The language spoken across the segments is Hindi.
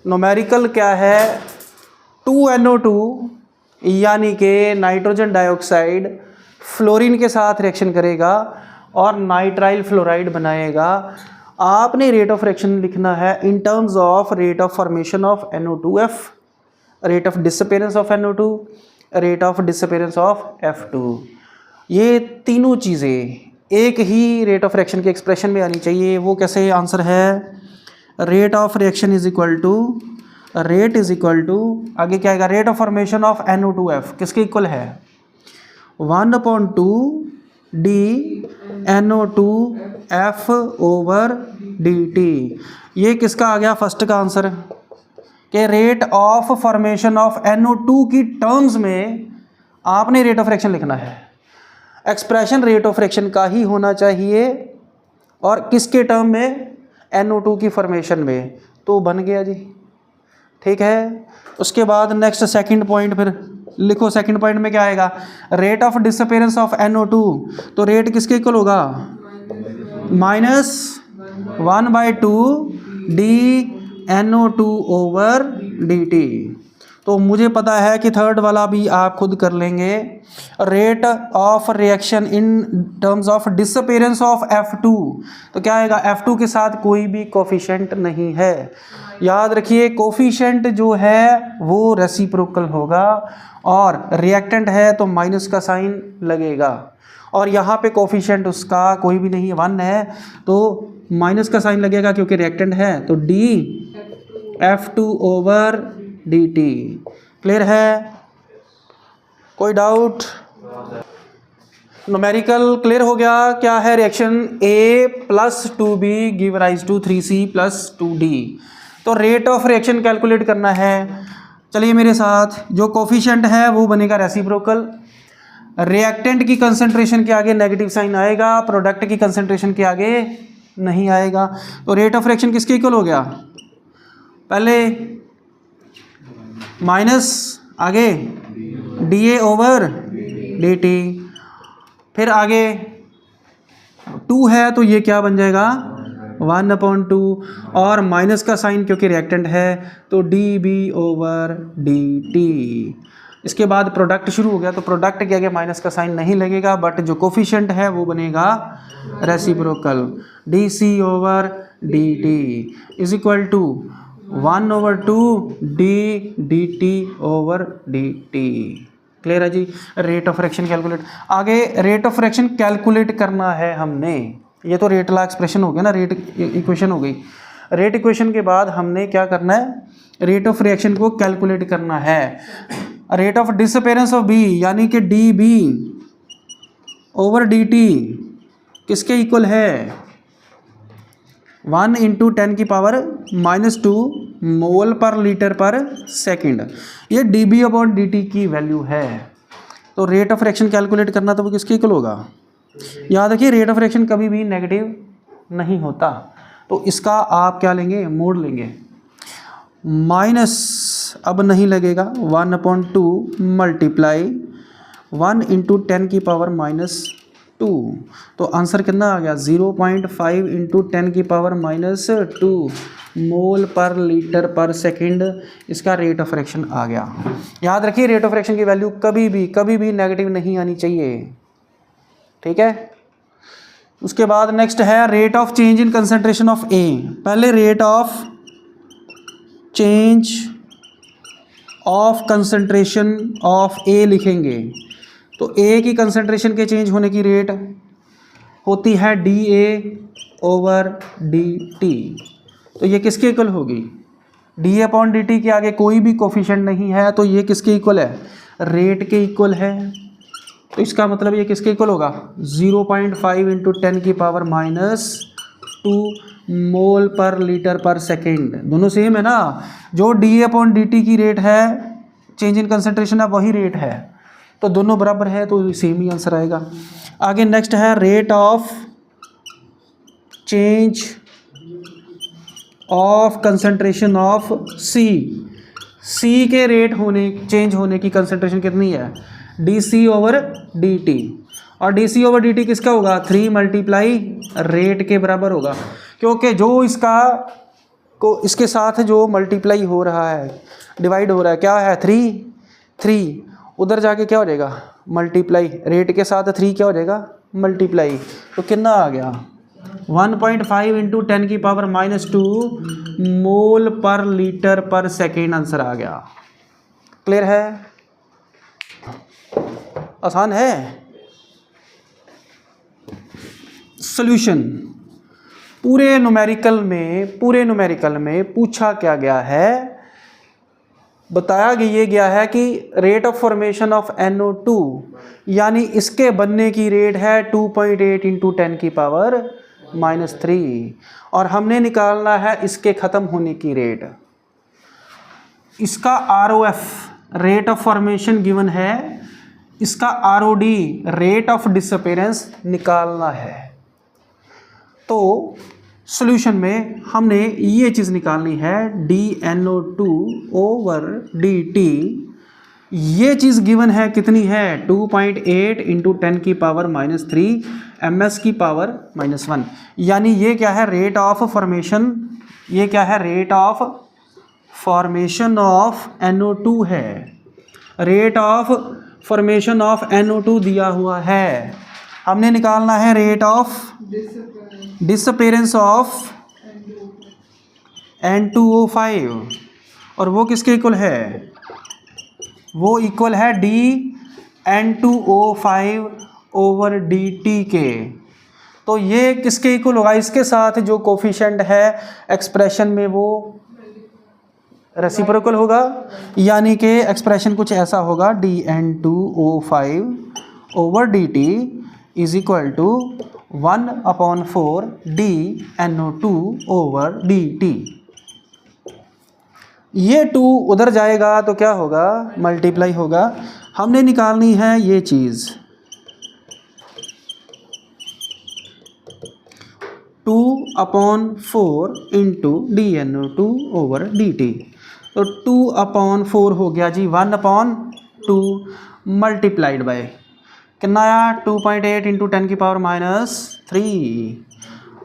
न्यूमेरिकल क्या है, 2NO2 यानी कि नाइट्रोजन डाइऑक्साइड फ्लोरीन के साथ रिएक्शन करेगा और नाइट्राइल फ्लोराइड बनाएगा। आपने रेट ऑफ रिएक्शन लिखना है in terms of rate of formation of NO2F, rate of disappearance of NO2, rate of disappearance of F2। ये तीनों चीज़ें एक ही रेट ऑफ रिएक्शन के एक्सप्रेशन में आनी चाहिए। वो कैसे आंसर है, rate of reaction is equal to, rate is equal to, आगे क्या आएगा, rate of formation of NO2F किसके इक्वल है, 1/2 dNO2F ओवर dt। ये किसका आ गया, फर्स्ट का आंसर कि rate of formation of NO2 की टर्म्स में आपने रेट ऑफ रिएक्शन लिखना है। एक्सप्रेशन रेट ऑफ रिएक्शन का ही होना चाहिए और किसके टर्म में, NO2 की फॉर्मेशन में। तो बन गया जी, ठीक है। उसके बाद नेक्स्ट सेकंड पॉइंट फिर लिखो। सेकंड पॉइंट में क्या आएगा, rate of disappearance of NO2। तो रेट किसके इक्वल होगा, -1/2 dNO2 ओवर dt। तो मुझे पता है कि थर्ड वाला भी आप खुद कर लेंगे। Rate of reaction in terms of disappearance of F2, तो क्या आएगा, F2 के साथ कोई भी कोफिशिएंट नहीं है। याद रखिए कोफिशिएंट जो है वो रेसिप्रोकल होगा और रिएक्टेंट है तो माइनस का साइन लगेगा, और यहाँ पे कोफिशिएंट उसका कोई भी नहीं है, 1 है, तो माइनस का साइन लगेगा क्योंकि रिएक्टेंट है। तो dF2 ओवर dt। क्लियर है, कोई डाउट? न्यूमेरिकल क्लियर हो गया। क्या है reaction, A + 2B give rise to 3C + 2D। तो रेट ऑफ रिएक्शन कैलकुलेट करना है। चलिए मेरे साथ, जो कोफिशिएंट है वो बनेगा रेसिप्रोकल, रिएक्टेंट की कंसंट्रेशन के आगे नेगेटिव साइन आएगा, प्रोडक्ट की कंसंट्रेशन के आगे नहीं आएगा। तो रेट ऑफ रिएक्शन किसके इक्वल हो गया, पहले माइनस आगे dA ओवर dt, फिर आगे 2 है तो ये क्या बन जाएगा 1/2 और माइनस का साइन क्योंकि रिएक्टेंट है तो dB ओवर dt। इसके बाद प्रोडक्ट शुरू हो गया, तो प्रोडक्ट के आगे माइनस का साइन नहीं लगेगा, बट जो कोफिशिएंट है वो बनेगा reciprocal, dC over dt is equal to 1/2 dt over dt। Clear है जी। रेट ऑफ रिएक्शन कैलकुलेट, आगे रेट ऑफ रिएक्शन कैलकुलेट करना है हमने। ये तो रेट ला एक्सप्रेशन हो गया ना, रेट इक्वेशन हो गई। रेट इक्वेशन के बाद हमने क्या करना है, रेट ऑफ रिएक्शन को कैलकुलेट करना है। Rate of disappearance of B यानी कि dB ओवर dt किसके इक्वल है, 1 × 10⁻⁻2 मोल पर लीटर पर सेकंड। ये dB/dt की वैल्यू है। तो रेट ऑफ रिएक्शन कैलकुलेट करना तो वो किसके इक्वल होगा, याद रखिए रेट ऑफ रिएक्शन कभी भी नेगेटिव नहीं होता, तो इसका आप क्या लेंगे, मोड लेंगे। माइनस अब नहीं लगेगा, 1/2 मल्टीप्लाई 1 × 10⁻⁻2। तो आंसर कितना आ गया, 0.5 × 10⁻⁻2 मोल पर लीटर पर सेकंड। इसका रेट ऑफ रिएक्शन आ गया। याद रखिए रेट ऑफ रिएक्शन की वैल्यू कभी भी नेगेटिव नहीं आनी चाहिए, ठीक है। उसके बाद नेक्स्ट है rate of change in concentration of A। पहले rate of change of concentration of A लिखेंगे, तो A की कंसंट्रेशन के चेंज होने की रेट होती है dA ओवर dt। तो ये किसके इक्वल होगी, dA/dt के आगे कोई भी कोफिशिएंट नहीं है, तो ये किसके इक्वल है, रेट के इक्वल है। तो इसका मतलब ये किसके इक्वल होगा, 0.5 × 10⁻⁻2 मोल पर लीटर पर सेकेंड। दोनों सेम है ना, जो dA/dt की रेट है, चेंज इन कंसंट्रेशन है, वही रेट है, तो दोनों बराबर है, तो सेम ही आंसर आएगा। आगे नेक्स्ट है rate of change of concentration of C के रेट चेंज होने की कंसंट्रेशन कितनी है, dC ओवर dt, और dC ओवर dt किसका होगा, 3 × रेट के बराबर होगा, क्योंकि जो इसका को इसके साथ जो मल्टीप्लाई हो रहा है, डिवाइड हो रहा है, क्या है 3 उधर जाके क्या हो जाएगा मल्टीप्लाई, रेट के साथ 3 क्या हो जाएगा मल्टीप्लाई, तो कितना आ गया 1.5 इंटू 10 की पावर -2 मोल पर लीटर पर सेकेंड आंसर आ गया। क्लियर है, आसान है। सॉल्यूशन पूरे न्यूमेरिकल में पूछा क्या गया है, बताया गया है कि rate of formation of NO2 यानी इसके बनने की रेट है 2.8 इंटू 10 की पावर -3 और हमने निकालना है इसके ख़त्म होने की रेट। इसका ROF rate of formation given है, इसका ROD रेट ऑफ डिसअपेरेंस निकालना है। तो सॉल्यूशन में हमने ये चीज़ निकालनी है DNO2 ओवर DT, ये चीज़ गिवन है कितनी है 2.8 इंटू 10 की पावर -3 ms की पावर -1, यानी ये क्या है रेट ऑफ फॉर्मेशन, ये क्या है rate of formation of NO2 है, rate of formation of NO2 दिया हुआ है। हमने निकालना है rate of disappearance of N2O5 और वो किसके इक्वल है, वो इक्वल है DN2O5 ओवर DT के। तो ये किसके इक्वल होगा, इसके साथ जो कोफिशिएंट है एक्सप्रेशन में वो रेसिप्रोकल होगा, यानी कि एक्सप्रेशन कुछ ऐसा होगा DN2O5 over DT is equal to 1/4 DNO2 over DT। ये 2 उधर जाएगा तो क्या होगा मल्टीप्लाई होगा। हमने निकालनी है ये चीज़ 2/4 इंटू DNO2 ओवर DT। तो 2/4 हो गया जी 1/2 मल्टीप्लाइड बाय कितना आया 2.8 इंटू 10 की पावर -3।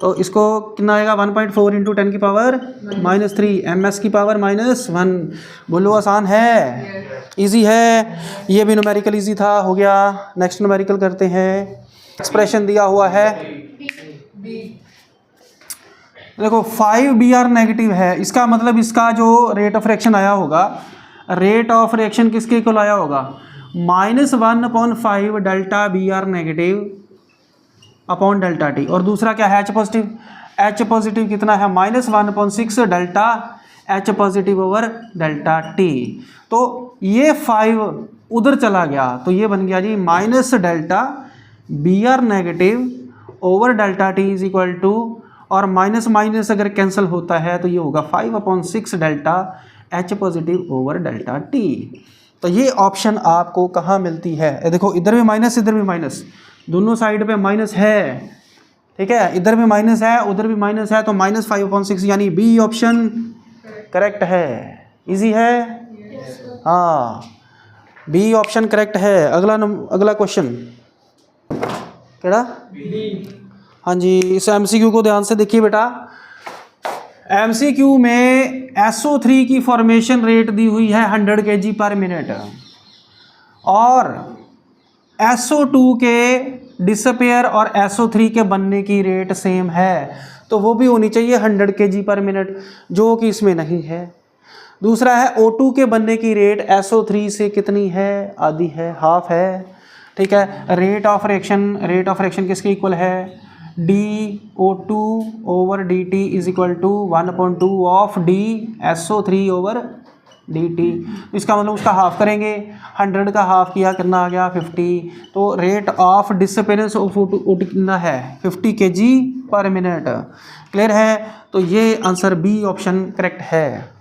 तो इसको कितना आएगा 1.4 इंटू 10 की पावर -3 ms की पावर -1। बोलो आसान है, इजी है, ये भी न्यूमेरिकल इजी था, हो गया। नेक्स्ट न्यूमेरिकल करते हैं। एक्सप्रेशन दिया हुआ है, देखो 5Br नेगेटिव है, इसका मतलब इसका जो रेट ऑफ रिएक्शन आया होगा, रेट ऑफ रिएक्शन किसके इक्वल आया होगा -1/5 delta Br negative upon delta T। और दूसरा क्या है H पॉजिटिव कितना है -1/6 delta H positive over delta T। तो ये 5 उधर चला गया तो ये बन गया G minus delta Br negative over delta T is equal to, और माइनस माइनस अगर कैंसिल होता है तो ये होगा 5/6 delta H positive over delta T। तो ये ऑप्शन आपको कहाँ मिलती है, देखो इधर भी माइनस इधर भी माइनस, दोनों साइड पे माइनस है, ठीक है, इधर भी माइनस है उधर भी माइनस है, तो -5/6 यानी बी ऑप्शन करेक्ट है। इजी है, हाँ बी ऑप्शन करेक्ट है। अगला क्वेश्चन केड़ा, हाँ जी, इस MCQ को ध्यान से देखिए बेटा। MCQ में SO3 की फॉर्मेशन रेट दी हुई है 100 kg पर मिनट और SO2 के डिसअपेयर और SO3 के बनने की रेट सेम है, तो वो भी होनी चाहिए 100 kg पर मिनट, जो कि इसमें नहीं है। दूसरा है O2 के बनने की रेट SO3 से कितनी है, आधी है, हाफ है, ठीक है। रेट ऑफ रिएक्शन किसके इक्वल है DO2 over DT is equal to 1/2 of DSO3 over DT। इसका मतलब उसका हाफ करेंगे, 100 का हाफ किया कितना आ गया 50। तो rate of disappearance of O2 कितना है 50 kg पर मिनट। क्लियर है, तो ये आंसर बी ऑप्शन करेक्ट है।